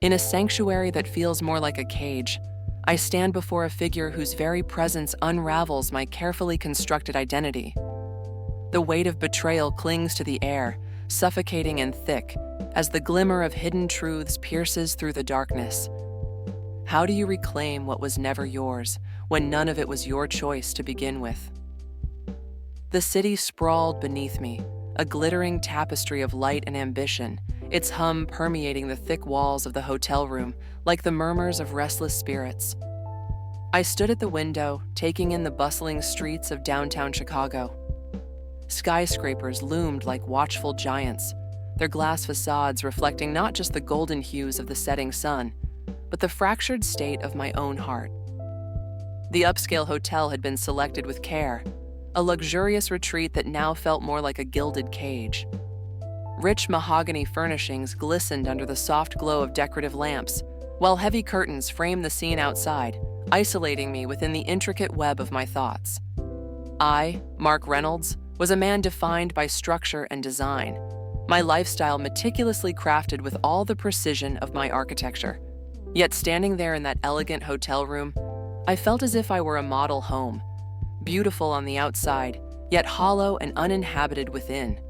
In a sanctuary that feels more like a cage, I stand before a figure whose very presence unravels my carefully constructed identity. The weight of betrayal clings to the air, suffocating and thick, as the glimmer of hidden truths pierces through the darkness. How do you reclaim what was never yours, when none of it was your choice to begin with? The city sprawled beneath me, a glittering tapestry of light and ambition, its hum permeating the thick walls of the hotel room like the murmurs of restless spirits. I stood at the window, taking in the bustling streets of downtown Chicago. Skyscrapers loomed like watchful giants, their glass facades reflecting not just the golden hues of the setting sun, but the fractured state of my own heart. The upscale hotel had been selected with care, a luxurious retreat that now felt more like a gilded cage. Rich mahogany furnishings glistened under the soft glow of decorative lamps, while heavy curtains framed the scene outside, isolating me within the intricate web of my thoughts. I, Mark Reynolds, was a man defined by structure and design, my lifestyle meticulously crafted with all the precision of my architecture. Yet standing there in that elegant hotel room, I felt as if I were a model home, beautiful on the outside, yet hollow and uninhabited within.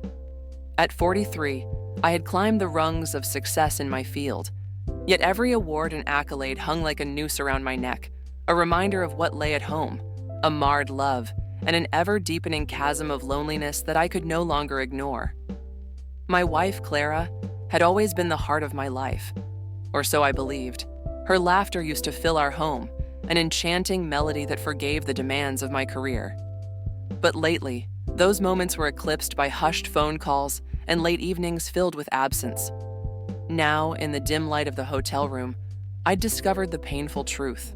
At 43, I had climbed the rungs of success in my field, yet every award and accolade hung like a noose around my neck, a reminder of what lay at home, a marred love, and an ever-deepening chasm of loneliness that I could no longer ignore. My wife, Clara, had always been the heart of my life, or so I believed. Her laughter used to fill our home, an enchanting melody that forgave the demands of my career. But lately, those moments were eclipsed by hushed phone calls and late evenings filled with absence. Now, in the dim light of the hotel room, I'd discovered the painful truth.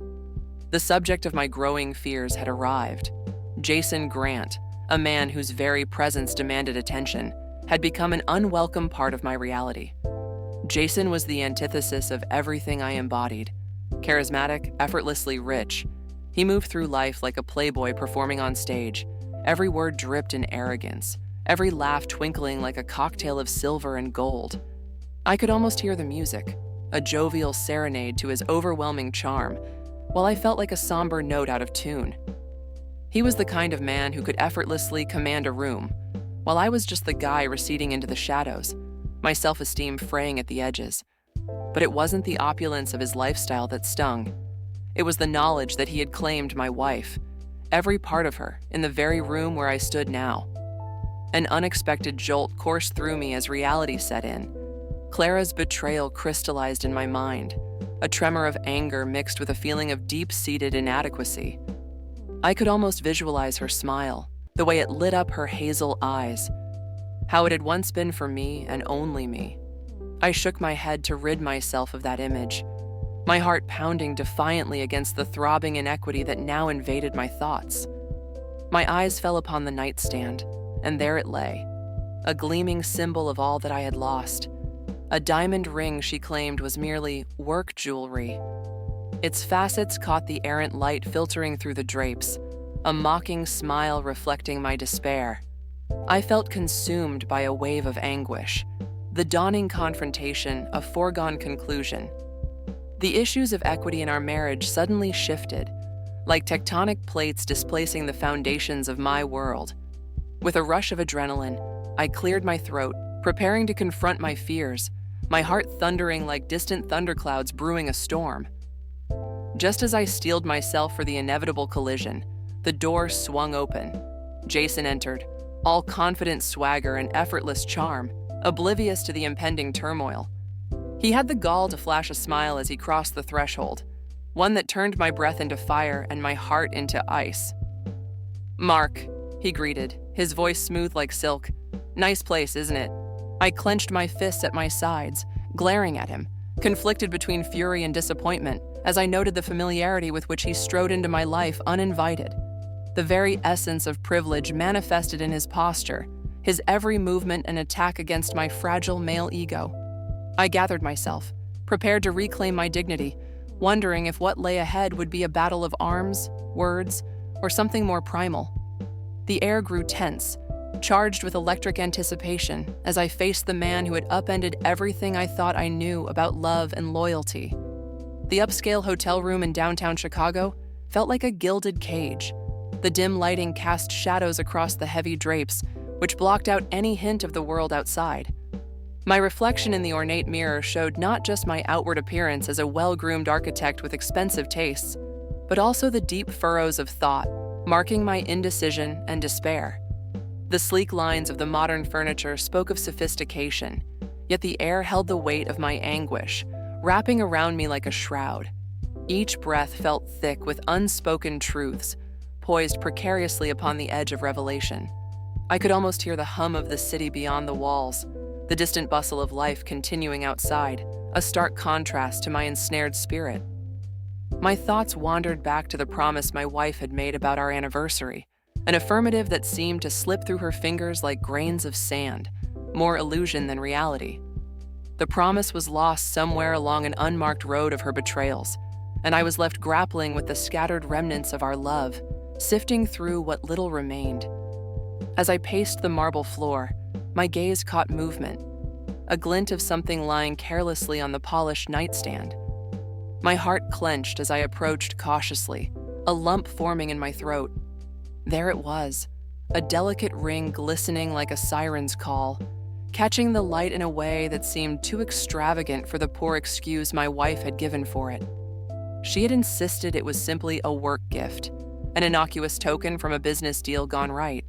The subject of my growing fears had arrived. Jason Grant, a man whose very presence demanded attention, had become an unwelcome part of my reality. Jason was the antithesis of everything I embodied. Charismatic, effortlessly rich, he moved through life like a playboy performing on stage. Every word dripped in arrogance, every laugh twinkling like a cocktail of silver and gold. I could almost hear the music, a jovial serenade to his overwhelming charm, while I felt like a somber note out of tune. He was the kind of man who could effortlessly command a room, while I was just the guy receding into the shadows, my self-esteem fraying at the edges. But it wasn't the opulence of his lifestyle that stung. It was the knowledge that he had claimed my wife, every part of her, in the very room where I stood now. An unexpected jolt coursed through me as reality set in. Clara's betrayal crystallized in my mind, a tremor of anger mixed with a feeling of deep-seated inadequacy. I could almost visualize her smile, the way it lit up her hazel eyes, how it had once been for me and only me. I shook my head to rid myself of that image, my heart pounding defiantly against the throbbing inequity that now invaded my thoughts. My eyes fell upon the nightstand, and there it lay, a gleaming symbol of all that I had lost. A diamond ring she claimed was merely work jewelry. Its facets caught the errant light filtering through the drapes, a mocking smile reflecting my despair. I felt consumed by a wave of anguish, the dawning confrontation, a foregone conclusion. The issues of equity in our marriage suddenly shifted, like tectonic plates displacing the foundations of my world. With a rush of adrenaline, I cleared my throat, preparing to confront my fears, my heart thundering like distant thunderclouds brewing a storm. Just as I steeled myself for the inevitable collision, the door swung open. Jason entered, all confident swagger and effortless charm, oblivious to the impending turmoil. He had the gall to flash a smile as he crossed the threshold, one that turned my breath into fire and my heart into ice. "Mark," he greeted, his voice smooth like silk. "Nice place, isn't it?" I clenched my fists at my sides, glaring at him, conflicted between fury and disappointment as I noted the familiarity with which he strode into my life uninvited. The very essence of privilege manifested in his posture, his every movement an attack against my fragile male ego. I gathered myself, prepared to reclaim my dignity, wondering if what lay ahead would be a battle of arms, words, or something more primal. The air grew tense, charged with electric anticipation as I faced the man who had upended everything I thought I knew about love and loyalty. The upscale hotel room in downtown Chicago felt like a gilded cage. The dim lighting cast shadows across the heavy drapes, which blocked out any hint of the world outside. My reflection in the ornate mirror showed not just my outward appearance as a well-groomed architect with expensive tastes, but also the deep furrows of thought, marking my indecision and despair. The sleek lines of the modern furniture spoke of sophistication, yet the air held the weight of my anguish, wrapping around me like a shroud. Each breath felt thick with unspoken truths, poised precariously upon the edge of revelation. I could almost hear the hum of the city beyond the walls, the distant bustle of life continuing outside, a stark contrast to my ensnared spirit. My thoughts wandered back to the promise my wife had made about our anniversary, an affirmative that seemed to slip through her fingers like grains of sand, more illusion than reality. The promise was lost somewhere along an unmarked road of her betrayals, and I was left grappling with the scattered remnants of our love, sifting through what little remained. As I paced the marble floor, my gaze caught movement, a glint of something lying carelessly on the polished nightstand. My heart clenched as I approached cautiously, a lump forming in my throat. There it was, a delicate ring glistening like a siren's call, catching the light in a way that seemed too extravagant for the poor excuse my wife had given for it. She had insisted it was simply a work gift, an innocuous token from a business deal gone right.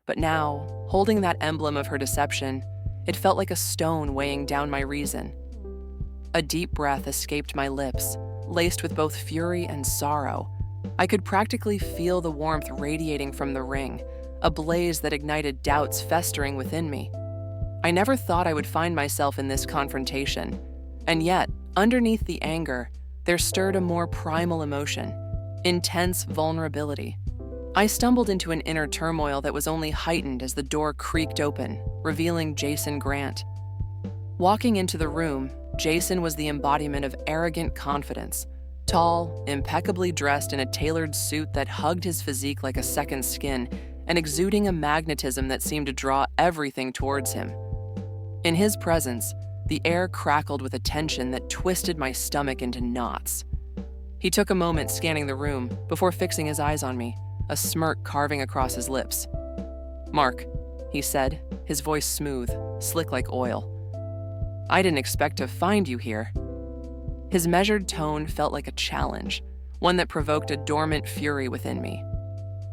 But now, holding that emblem of her deception, it felt like a stone weighing down my reason. A deep breath escaped my lips, laced with both fury and sorrow. I could practically feel the warmth radiating from the ring, a blaze that ignited doubts festering within me. I never thought I would find myself in this confrontation, and yet, underneath the anger, there stirred a more primal emotion, intense vulnerability. I stumbled into an inner turmoil that was only heightened as the door creaked open, revealing Jason Grant. Walking into the room, Jason was the embodiment of arrogant confidence, tall, impeccably dressed in a tailored suit that hugged his physique like a second skin, and exuding a magnetism that seemed to draw everything towards him. In his presence, the air crackled with a tension that twisted my stomach into knots. He took a moment scanning the room before fixing his eyes on me, a smirk carving across his lips. "Mark," he said, his voice smooth, slick like oil. "I didn't expect to find you here." His measured tone felt like a challenge, one that provoked a dormant fury within me.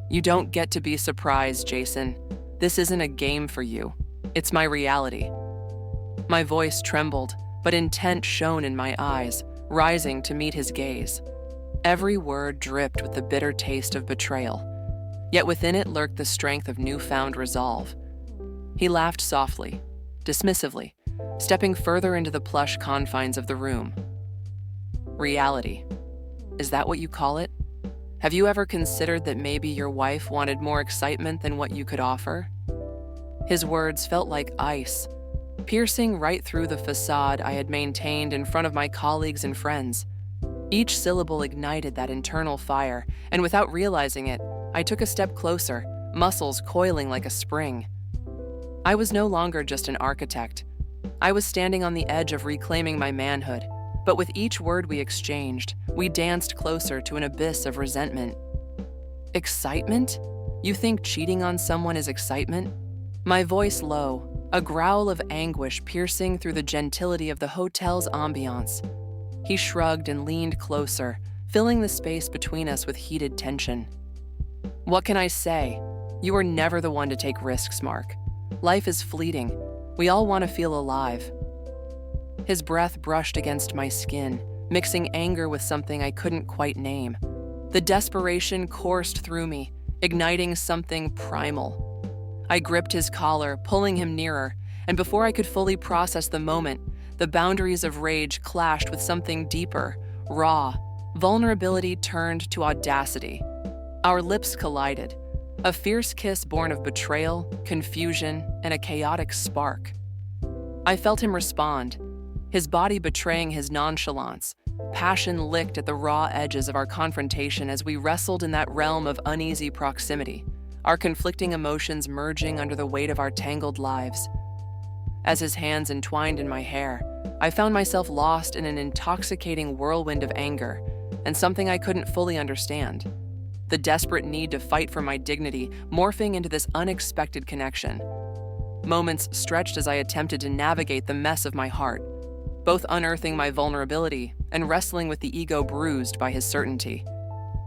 "You don't get to be surprised, Jason. This isn't a game for you. It's my reality." My voice trembled, but intent shone in my eyes, rising to meet his gaze. Every word dripped with the bitter taste of betrayal, yet within it lurked the strength of newfound resolve. He laughed softly, dismissively, stepping further into the plush confines of the room. "Reality. Is that what you call it? Have you ever considered that maybe your wife wanted more excitement than what you could offer?" His words felt like ice, piercing right through the facade I had maintained in front of my colleagues and friends. Each syllable ignited that internal fire, and without realizing it, I took a step closer, muscles coiling like a spring. I was no longer just an architect. I was standing on the edge of reclaiming my manhood, but with each word we exchanged, we danced closer to an abyss of resentment. "Excitement? You think cheating on someone is excitement?" My voice low, a growl of anguish piercing through the gentility of the hotel's ambiance. He shrugged and leaned closer, filling the space between us with heated tension. "What can I say? You were never the one to take risks, Mark. Life is fleeting. We all want to feel alive." His breath brushed against my skin, mixing anger with something I couldn't quite name. The desperation coursed through me, igniting something primal. I gripped his collar, pulling him nearer, and before I could fully process the moment, the boundaries of rage clashed with something deeper, raw. Vulnerability turned to audacity. Our lips collided, a fierce kiss born of betrayal, confusion, and a chaotic spark. I felt him respond, his body betraying his nonchalance. Passion licked at the raw edges of our confrontation as we wrestled in that realm of uneasy proximity, our conflicting emotions merging under the weight of our tangled lives. As his hands entwined in my hair, I found myself lost in an intoxicating whirlwind of anger and something I couldn't fully understand. The desperate need to fight for my dignity morphing into this unexpected connection. Moments stretched as I attempted to navigate the mess of my heart, both unearthing my vulnerability and wrestling with the ego bruised by his certainty.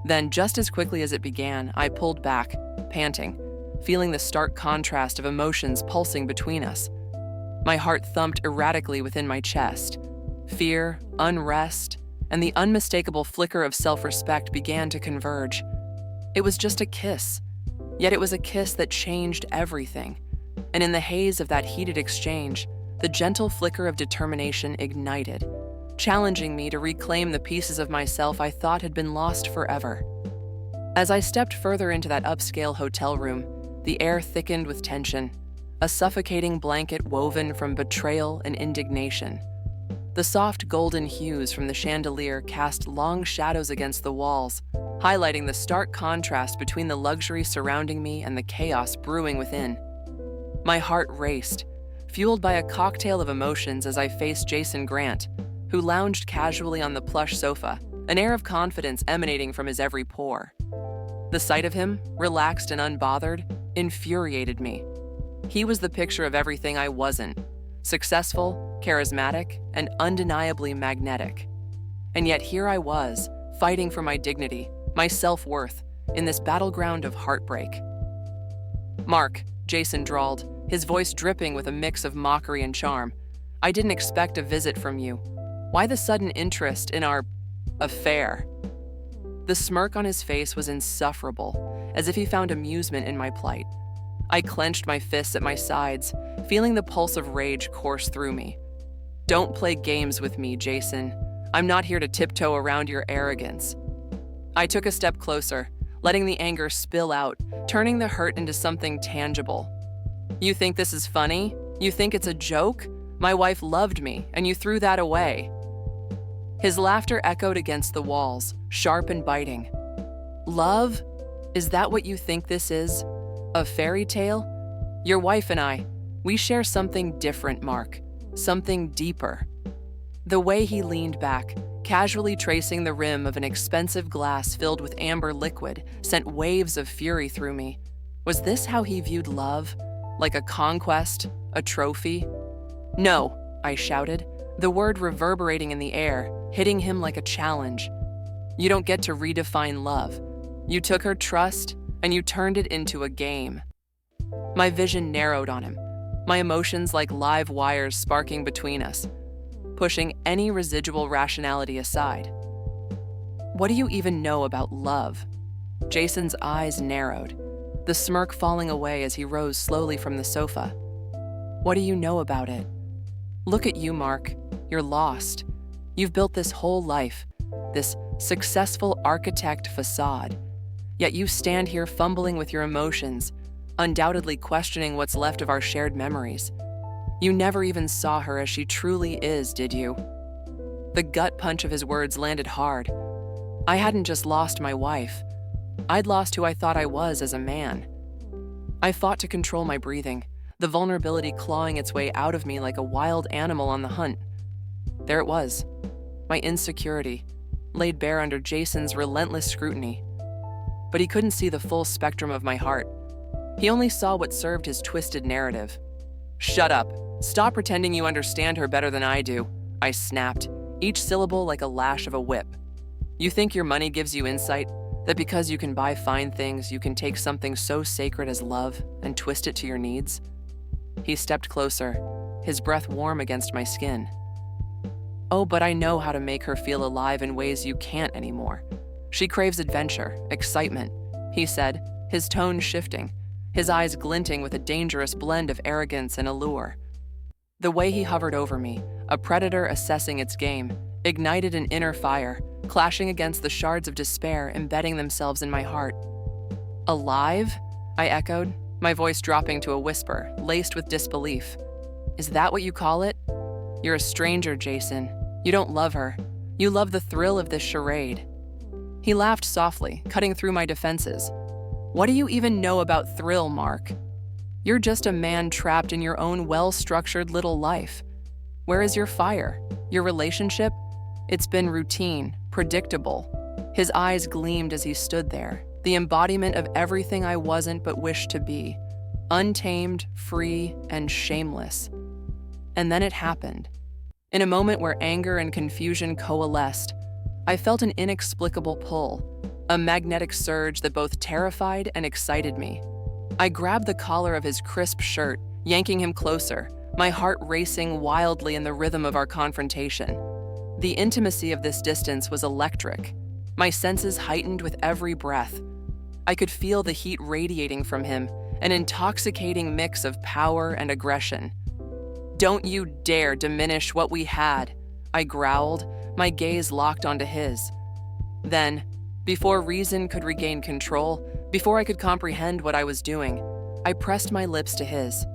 Then, just as quickly as it began, I pulled back, panting, feeling the stark contrast of emotions pulsing between us. My heart thumped erratically within my chest. Fear, unrest, and the unmistakable flicker of self-respect began to converge. It was just a kiss, yet it was a kiss that changed everything. And in the haze of that heated exchange, the gentle flicker of determination ignited, challenging me to reclaim the pieces of myself I thought had been lost forever. As I stepped further into that upscale hotel room, the air thickened with tension, a suffocating blanket woven from betrayal and indignation. The soft golden hues from the chandelier cast long shadows against the walls, highlighting the stark contrast between the luxury surrounding me and the chaos brewing within. My heart raced, fueled by a cocktail of emotions as I faced Jason Grant, who lounged casually on the plush sofa, an air of confidence emanating from his every pore. The sight of him, relaxed and unbothered, infuriated me. He was the picture of everything I wasn't: successful, charismatic, and undeniably magnetic. And yet here I was, fighting for my dignity, my self-worth, in this battleground of heartbreak. "Mark," Jason drawled, his voice dripping with a mix of mockery and charm, "I didn't expect a visit from you. Why the sudden interest in our affair?" The smirk on his face was insufferable, as if he found amusement in my plight. I clenched my fists at my sides, feeling the pulse of rage course through me. "Don't play games with me, Jason. I'm not here to tiptoe around your arrogance." I took a step closer, letting the anger spill out, turning the hurt into something tangible. "You think this is funny? You think it's a joke? My wife loved me, and you threw that away." His laughter echoed against the walls, sharp and biting. "Love? Is that what you think this is? A fairy tale? Your wife and I, we share something different, Mark. Something deeper." The way he leaned back, casually tracing the rim of an expensive glass filled with amber liquid, sent waves of fury through me. Was this how he viewed love? Like a conquest? A trophy? "No," I shouted, the word reverberating in the air, hitting him like a challenge. "You don't get to redefine love. You took her trust, and you turned it into a game." My vision narrowed on him, my emotions like live wires sparking between us, pushing any residual rationality aside. "What do you even know about love?" Jason's eyes narrowed, the smirk falling away as he rose slowly from the sofa. "What do you know about it? Look at you, Mark. You're lost. You've built this whole life, this successful architect facade. Yet you stand here fumbling with your emotions, undoubtedly questioning what's left of our shared memories. You never even saw her as she truly is, did you?" The gut punch of his words landed hard. I hadn't just lost my wife. I'd lost who I thought I was as a man. I fought to control my breathing, the vulnerability clawing its way out of me like a wild animal on the hunt. There it was, my insecurity, laid bare under Jason's relentless scrutiny. But he couldn't see the full spectrum of my heart. He only saw what served his twisted narrative. "Shut up. Stop pretending you understand her better than I do," I snapped, each syllable like a lash of a whip. "You think your money gives you insight? That because you can buy fine things, you can take something so sacred as love and twist it to your needs?" He stepped closer, his breath warm against my skin. "Oh, but I know how to make her feel alive in ways you can't anymore. She craves adventure, excitement," he said, his tone shifting, his eyes glinting with a dangerous blend of arrogance and allure. The way he hovered over me, a predator assessing its game, ignited an inner fire, clashing against the shards of despair embedding themselves in my heart. "Alive?" I echoed, my voice dropping to a whisper, laced with disbelief. "Is that what you call it? You're a stranger, Jason. You don't love her. You love the thrill of this charade." He laughed softly, cutting through my defenses. What do you even know about thrill, Mark? You're just a man trapped in your own well-structured little life. Where is your fire? Your relationship? It's been routine, predictable. His eyes gleamed as he stood there, the embodiment of everything I wasn't but wished to be. Untamed, free, and shameless. And then it happened. In a moment where anger and confusion coalesced, I felt an inexplicable pull, a magnetic surge that both terrified and excited me. I grabbed the collar of his crisp shirt, yanking him closer, my heart racing wildly in the rhythm of our confrontation. The intimacy of this distance was electric, my senses heightened with every breath. I could feel the heat radiating from him, an intoxicating mix of power and aggression. "Don't you dare diminish what we had," I growled, my gaze locked onto his. Then, before reason could regain control, before I could comprehend what I was doing, I pressed my lips to his.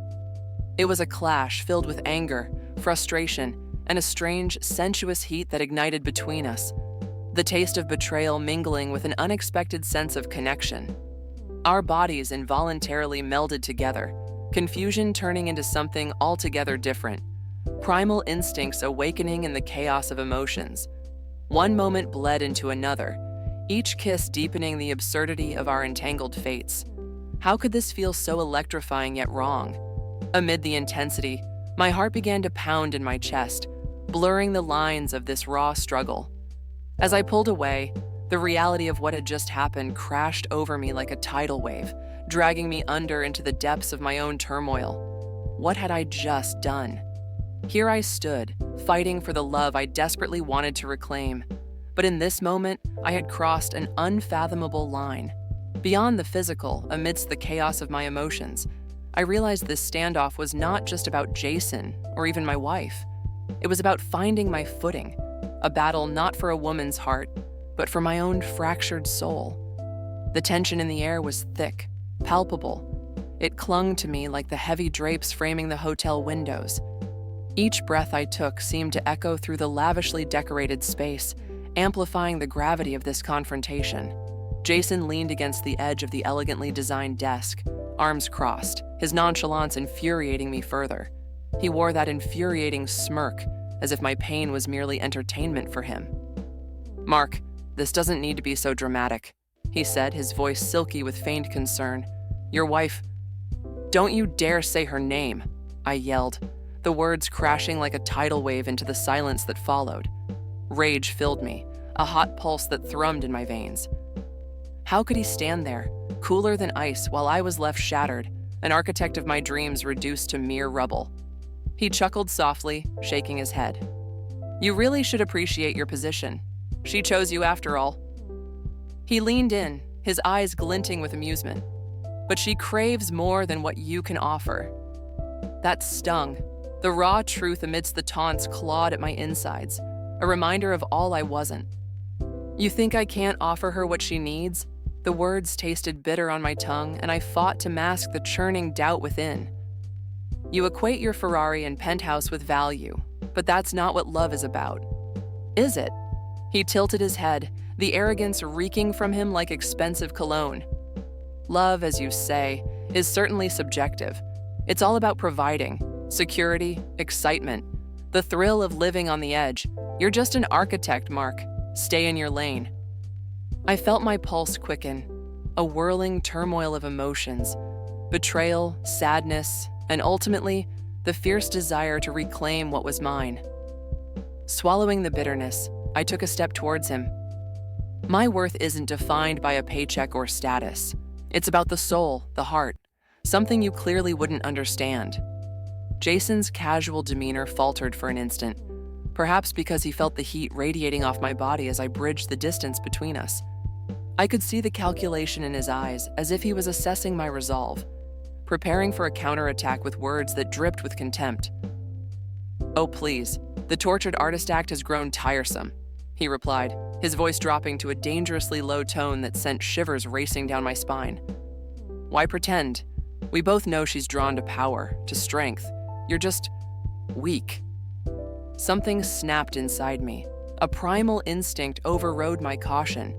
It was a clash filled with anger, frustration, and a strange, sensuous heat that ignited between us, the taste of betrayal mingling with an unexpected sense of connection. Our bodies involuntarily melded together, confusion turning into something altogether different, primal instincts awakening in the chaos of emotions. One moment bled into another, each kiss deepening the absurdity of our entangled fates. How could this feel so electrifying yet wrong? Amid the intensity, my heart began to pound in my chest, blurring the lines of this raw struggle. As I pulled away, the reality of what had just happened crashed over me like a tidal wave, dragging me under into the depths of my own turmoil. What had I just done? Here I stood, fighting for the love I desperately wanted to reclaim. But in this moment, I had crossed an unfathomable line. Beyond the physical, amidst the chaos of my emotions, I realized this standoff was not just about Jason or even my wife. It was about finding my footing, a battle not for a woman's heart, but for my own fractured soul. The tension in the air was thick, palpable. It clung to me like the heavy drapes framing the hotel windows. Each breath I took seemed to echo through the lavishly decorated space, amplifying the gravity of this confrontation. Jason leaned against the edge of the elegantly designed desk, arms crossed, his nonchalance infuriating me further. He wore that infuriating smirk, as if my pain was merely entertainment for him. "Mark, this doesn't need to be so dramatic," he said, his voice silky with feigned concern. "Your wife—" "Don't you dare say her name," I yelled, the words crashing like a tidal wave into the silence that followed. Rage filled me, a hot pulse that thrummed in my veins. How could he stand there, cooler than ice, while I was left shattered, an architect of my dreams reduced to mere rubble? He chuckled softly, shaking his head. "You really should appreciate your position. She chose you after all." He leaned in, his eyes glinting with amusement. "But she craves more than what you can offer." That stung. The raw truth amidst the taunts clawed at my insides, a reminder of all I wasn't. "You think I can't offer her what she needs?" The words tasted bitter on my tongue, and I fought to mask the churning doubt within. "You equate your Ferrari and penthouse with value, but that's not what love is about. Is it?" He tilted his head, the arrogance reeking from him like expensive cologne. "Love, as you say, is certainly subjective. It's all about providing, security, excitement, the thrill of living on the edge. You're just an architect, Mark. Stay in your lane." I felt my pulse quicken, a whirling turmoil of emotions, betrayal, sadness, and ultimately, the fierce desire to reclaim what was mine. Swallowing the bitterness, I took a step towards him. "My worth isn't defined by a paycheck or status. It's about the soul, the heart, something you clearly wouldn't understand." Jason's casual demeanor faltered for an instant, perhaps because he felt the heat radiating off my body as I bridged the distance between us. I could see the calculation in his eyes, as if he was assessing my resolve, preparing for a counterattack with words that dripped with contempt. "Oh, please, the tortured artist act has grown tiresome," he replied, his voice dropping to a dangerously low tone that sent shivers racing down my spine. "Why pretend? We both know she's drawn to power, to strength. You're just weak." Something snapped inside me. A primal instinct overrode my caution.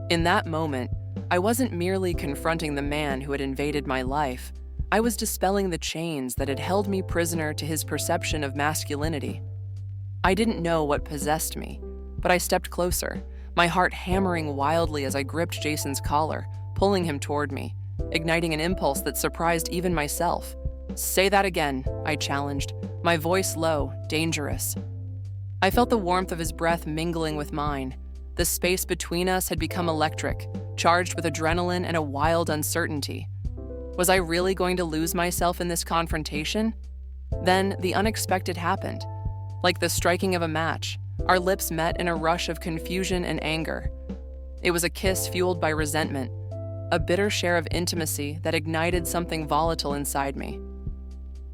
In that moment, I wasn't merely confronting the man who had invaded my life. I was dispelling the chains that had held me prisoner to his perception of masculinity. I didn't know what possessed me, but I stepped closer, my heart hammering wildly as I gripped Jason's collar, pulling him toward me, igniting an impulse that surprised even myself. "Say that again," I challenged, my voice low, dangerous. I felt the warmth of his breath mingling with mine. The space between us had become electric, charged with adrenaline and a wild uncertainty. Was I really going to lose myself in this confrontation? Then the unexpected happened. Like the striking of a match, our lips met in a rush of confusion and anger. It was a kiss fueled by resentment, a bitter share of intimacy that ignited something volatile inside me.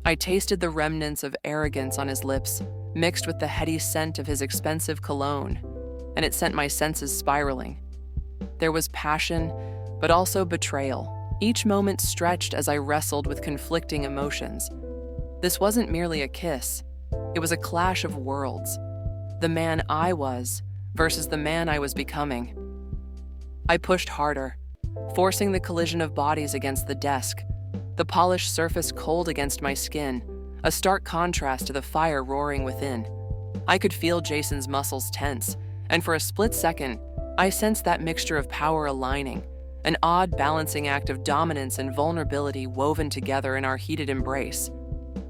I tasted the remnants of arrogance on his lips, mixed with the heady scent of his expensive cologne, and it sent my senses spiraling. There was passion, but also betrayal. Each moment stretched as I wrestled with conflicting emotions. This wasn't merely a kiss. It was a clash of worlds. The man I was versus the man I was becoming. I pushed harder, forcing the collision of bodies against the desk, the polished surface cold against my skin, a stark contrast to the fire roaring within. I could feel Jason's muscles tense, and for a split second, I sensed that mixture of power aligning, an odd balancing act of dominance and vulnerability woven together in our heated embrace.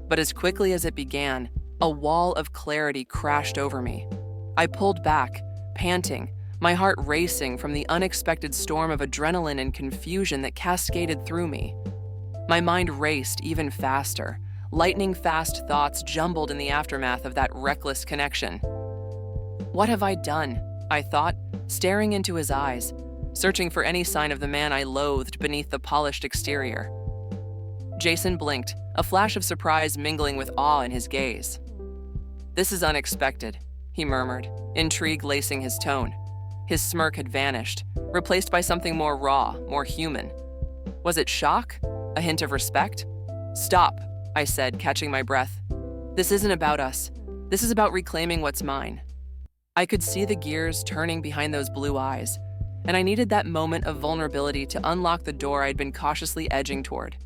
But as quickly as it began, a wall of clarity crashed over me. I pulled back, panting, my heart racing from the unexpected storm of adrenaline and confusion that cascaded through me. My mind raced even faster, lightning-fast thoughts jumbled in the aftermath of that reckless connection. What have I done? I thought, staring into his eyes, searching for any sign of the man I loathed beneath the polished exterior. Jason blinked, a flash of surprise mingling with awe in his gaze. "This is unexpected," he murmured, intrigue lacing his tone. His smirk had vanished, replaced by something more raw, more human. Was it shock? A hint of respect? "Stop," I said, catching my breath. "This isn't about us. This is about reclaiming what's mine." I could see the gears turning behind those blue eyes, and I needed that moment of vulnerability to unlock the door I'd been cautiously edging toward.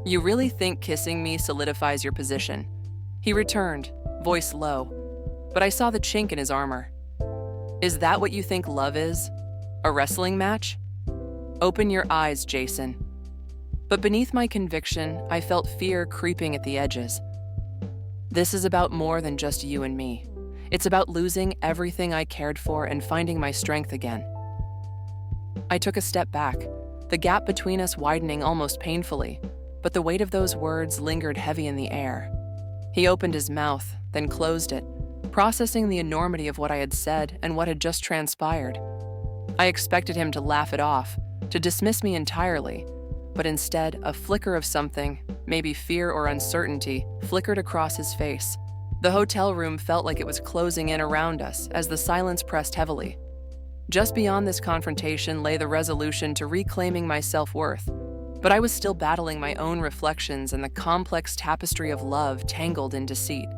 "You really think kissing me solidifies your position?" He returned, voice low, but I saw the chink in his armor. "Is that what you think love is? A wrestling match? Open your eyes, Jason." But beneath my conviction, I felt fear creeping at the edges. "This is about more than just you and me. It's about losing everything I cared for and finding my strength again." I took a step back, the gap between us widening almost painfully, but the weight of those words lingered heavy in the air. He opened his mouth, then closed it, processing the enormity of what I had said and what had just transpired. I expected him to laugh it off, to dismiss me entirely, but instead, a flicker of something, maybe fear or uncertainty, flickered across his face. The hotel room felt like it was closing in around us as the silence pressed heavily. Just beyond this confrontation lay the resolution to reclaiming my self-worth, but I was still battling my own reflections and the complex tapestry of love tangled in deceit.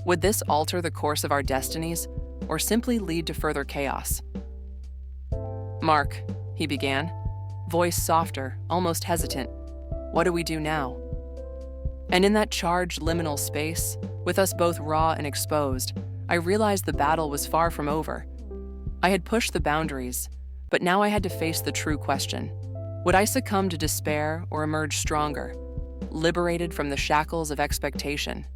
Would this alter the course of our destinies, or simply lead to further chaos? "Mark," he began, voice softer, almost hesitant, "what do we do now?" And in that charged liminal space, with us both raw and exposed, I realized the battle was far from over. I had pushed the boundaries, but now I had to face the true question. Would I succumb to despair or emerge stronger, liberated from the shackles of expectation?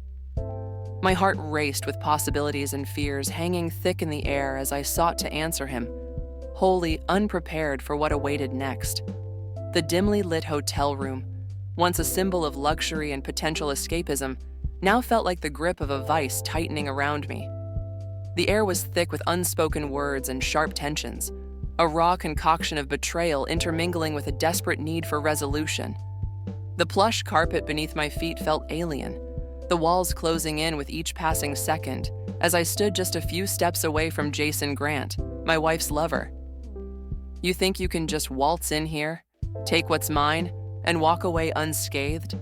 My heart raced with possibilities and fears hanging thick in the air as I sought to answer him, wholly unprepared for what awaited next. The dimly lit hotel room, once a symbol of luxury and potential escapism, now felt like the grip of a vice tightening around me. The air was thick with unspoken words and sharp tensions, a raw concoction of betrayal intermingling with a desperate need for resolution. The plush carpet beneath my feet felt alien, the walls closing in with each passing second, as I stood just a few steps away from Jason Grant, my wife's lover. "You think you can just waltz in here, take what's mine, and walk away unscathed?"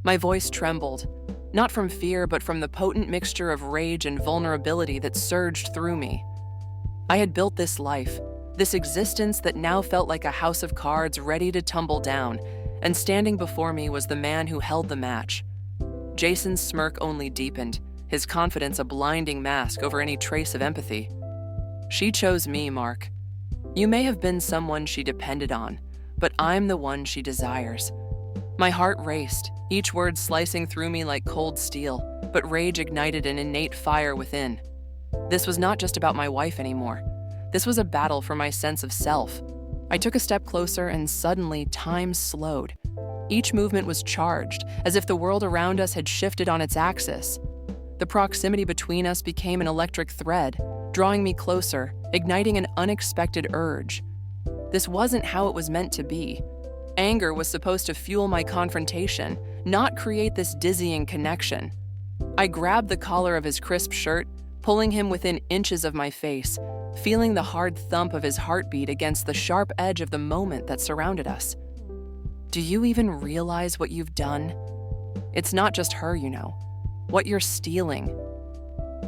My voice trembled, not from fear but from the potent mixture of rage and vulnerability that surged through me. I had built this life, this existence that now felt like a house of cards ready to tumble down, and standing before me was the man who held the match. Jason's smirk only deepened, his confidence a blinding mask over any trace of empathy. She chose me, Mark. You may have been someone she depended on, but I'm the one she desires. My heart raced, each word slicing through me like cold steel, but rage ignited an innate fire within. This was not just about my wife anymore. This was a battle for my sense of self. I took a step closer and suddenly time slowed. Each movement was charged, as if the world around us had shifted on its axis. The proximity between us became an electric thread, drawing me closer, igniting an unexpected urge. This wasn't how it was meant to be. Anger was supposed to fuel my confrontation, not create this dizzying connection. I grabbed the collar of his crisp shirt, pulling him within inches of my face, feeling the hard thump of his heartbeat against the sharp edge of the moment that surrounded us. Do you even realize what you've done? It's not just her, you know. What you're stealing.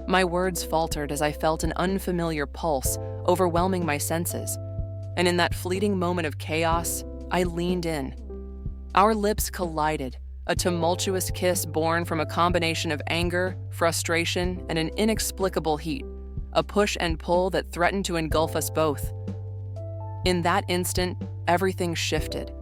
My words faltered as I felt an unfamiliar pulse overwhelming my senses. And in that fleeting moment of chaos, I leaned in. Our lips collided, a tumultuous kiss born from a combination of anger, frustration, and an inexplicable heat, a push and pull that threatened to engulf us both. In that instant, everything shifted.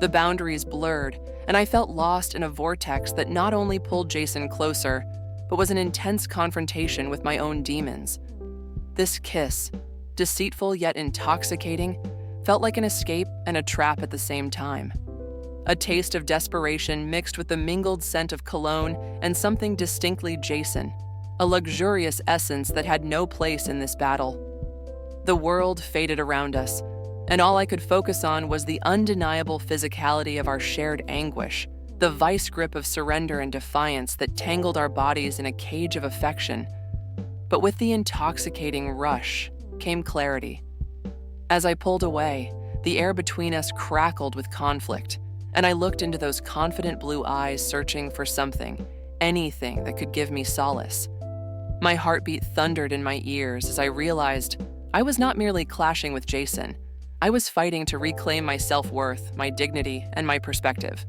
The boundaries blurred, and I felt lost in a vortex that not only pulled Jason closer, but was an intense confrontation with my own demons. This kiss, deceitful yet intoxicating, felt like an escape and a trap at the same time. A taste of desperation mixed with the mingled scent of cologne and something distinctly Jason, a luxurious essence that had no place in this battle. The world faded around us, and all I could focus on was the undeniable physicality of our shared anguish, the vice grip of surrender and defiance that tangled our bodies in a cage of affection. But with the intoxicating rush came clarity. As I pulled away, the air between us crackled with conflict, and I looked into those confident blue eyes searching for something, anything that could give me solace. My heartbeat thundered in my ears as I realized I was not merely clashing with Jason. I was fighting to reclaim my self-worth, my dignity, and my perspective.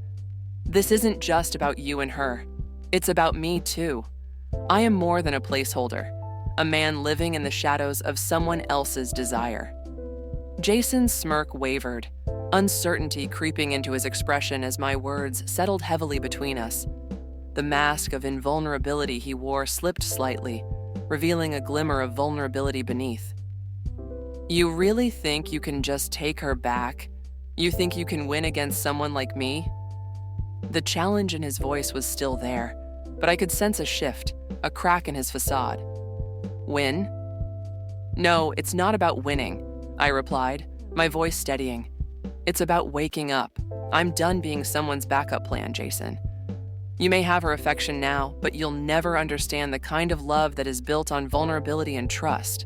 This isn't just about you and her. It's about me, too. I am more than a placeholder, a man living in the shadows of someone else's desire. Jason's smirk wavered, uncertainty creeping into his expression as my words settled heavily between us. The mask of invulnerability he wore slipped slightly, revealing a glimmer of vulnerability beneath. You really think you can just take her back? You think you can win against someone like me? The challenge in his voice was still there, but I could sense a shift, a crack in his facade. Win? No, it's not about winning, I replied, my voice steadying. It's about waking up. I'm done being someone's backup plan, Jason. You may have her affection now, but you'll never understand the kind of love that is built on vulnerability and trust.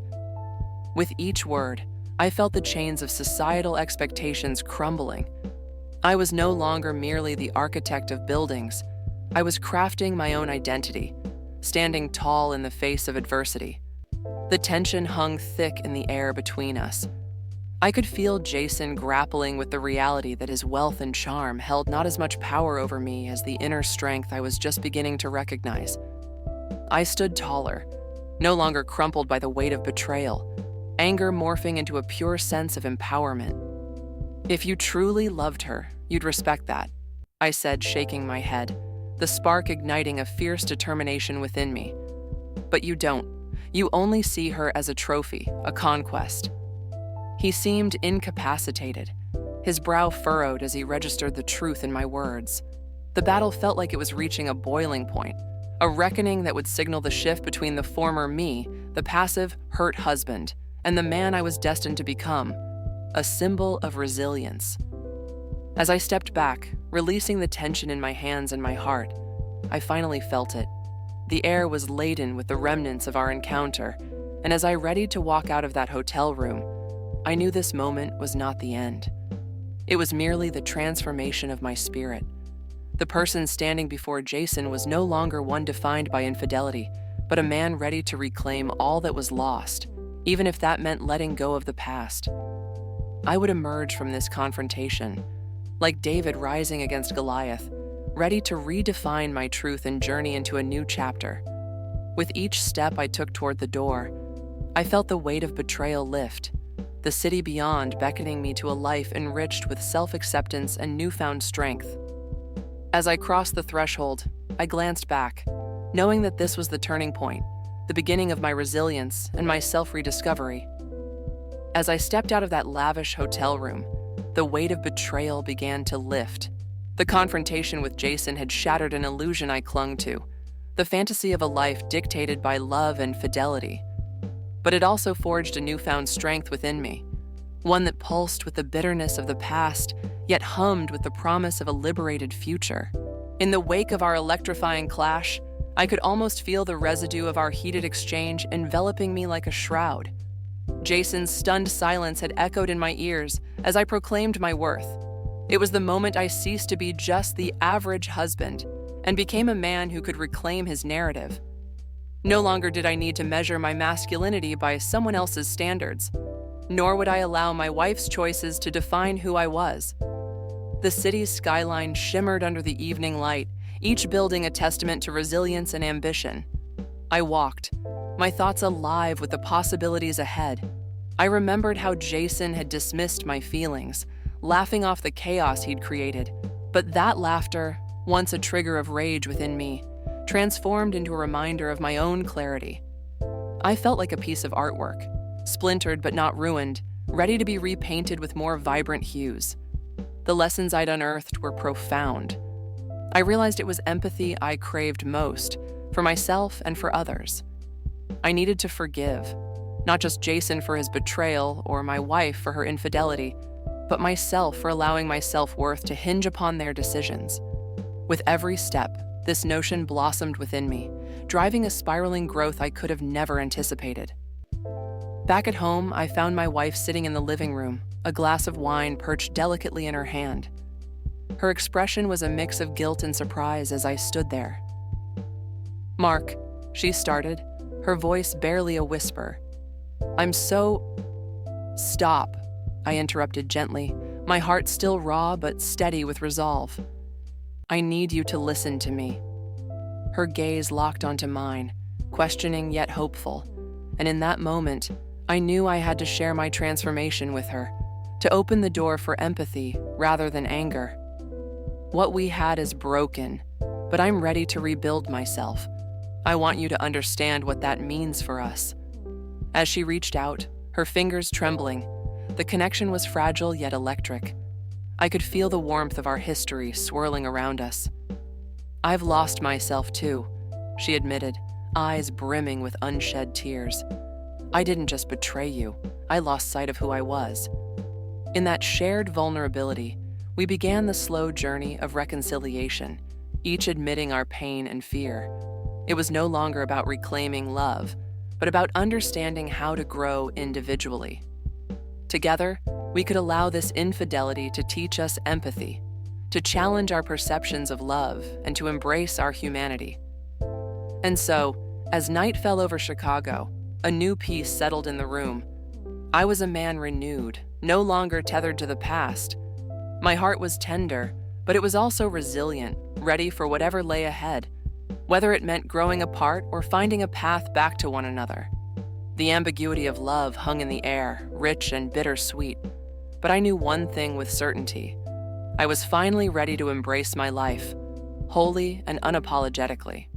With each word, I felt the chains of societal expectations crumbling. I was no longer merely the architect of buildings. I was crafting my own identity, standing tall in the face of adversity. The tension hung thick in the air between us. I could feel Jason grappling with the reality that his wealth and charm held not as much power over me as the inner strength I was just beginning to recognize. I stood taller, no longer crumpled by the weight of betrayal, anger morphing into a pure sense of empowerment. If you truly loved her, you'd respect that, I said, shaking my head, the spark igniting a fierce determination within me. But you don't. You only see her as a trophy, a conquest. He seemed incapacitated, his brow furrowed as he registered the truth in my words. The battle felt like it was reaching a boiling point, a reckoning that would signal the shift between the former me, the passive, hurt husband, and the man I was destined to become, a symbol of resilience. As I stepped back, releasing the tension in my hands and my heart, I finally felt it. The air was laden with the remnants of our encounter, and as I readied to walk out of that hotel room, I knew this moment was not the end. It was merely the transformation of my spirit. The person standing before Jason was no longer one defined by infidelity, but a man ready to reclaim all that was lost, even if that meant letting go of the past. I would emerge from this confrontation, like David rising against Goliath, ready to redefine my truth and journey into a new chapter. With each step I took toward the door, I felt the weight of betrayal lift, the city beyond beckoning me to a life enriched with self-acceptance and newfound strength. As I crossed the threshold, I glanced back, knowing that this was the turning point, the beginning of my resilience and my self-rediscovery. As I stepped out of that lavish hotel room, the weight of betrayal began to lift. The confrontation with Jason had shattered an illusion I clung to, the fantasy of a life dictated by love and fidelity. But it also forged a newfound strength within me, one that pulsed with the bitterness of the past, yet hummed with the promise of a liberated future. In the wake of our electrifying clash, I could almost feel the residue of our heated exchange enveloping me like a shroud. Jason's stunned silence had echoed in my ears as I proclaimed my worth. It was the moment I ceased to be just the average husband and became a man who could reclaim his narrative. No longer did I need to measure my masculinity by someone else's standards, nor would I allow my wife's choices to define who I was. The city's skyline shimmered under the evening light, each building a testament to resilience and ambition. I walked, my thoughts alive with the possibilities ahead. I remembered how Jason had dismissed my feelings, laughing off the chaos he'd created. But that laughter, once a trigger of rage within me, transformed into a reminder of my own clarity. I felt like a piece of artwork, splintered but not ruined, ready to be repainted with more vibrant hues. The lessons I'd unearthed were profound. I realized it was empathy I craved most, for myself and for others. I needed to forgive, not just Jason for his betrayal or my wife for her infidelity, but myself for allowing my self-worth to hinge upon their decisions. With every step, this notion blossomed within me, driving a spiraling growth I could have never anticipated. Back at home, I found my wife sitting in the living room, a glass of wine perched delicately in her hand. Her expression was a mix of guilt and surprise as I stood there. "Mark," she started, her voice barely a whisper. "Stop," I interrupted gently, my heart still raw but steady with resolve. "I need you to listen to me." Her gaze locked onto mine, questioning yet hopeful, and in that moment, I knew I had to share my transformation with her, to open the door for empathy rather than anger. "What we had is broken, but I'm ready to rebuild myself. I want you to understand what that means for us." As she reached out, her fingers trembling, the connection was fragile yet electric. I could feel the warmth of our history swirling around us. "I've lost myself too," she admitted, eyes brimming with unshed tears. "I didn't just betray you, I lost sight of who I was." In that shared vulnerability, we began the slow journey of reconciliation, each admitting our pain and fear. It was no longer about reclaiming love, but about understanding how to grow individually. Together, we could allow this infidelity to teach us empathy, to challenge our perceptions of love, and to embrace our humanity. And so, as night fell over Chicago, a new peace settled in the room. I was a man renewed, no longer tethered to the past. My heart was tender, but it was also resilient, ready for whatever lay ahead, whether it meant growing apart or finding a path back to one another. The ambiguity of love hung in the air, rich and bittersweet. But I knew one thing with certainty. I was finally ready to embrace my life, wholly and unapologetically.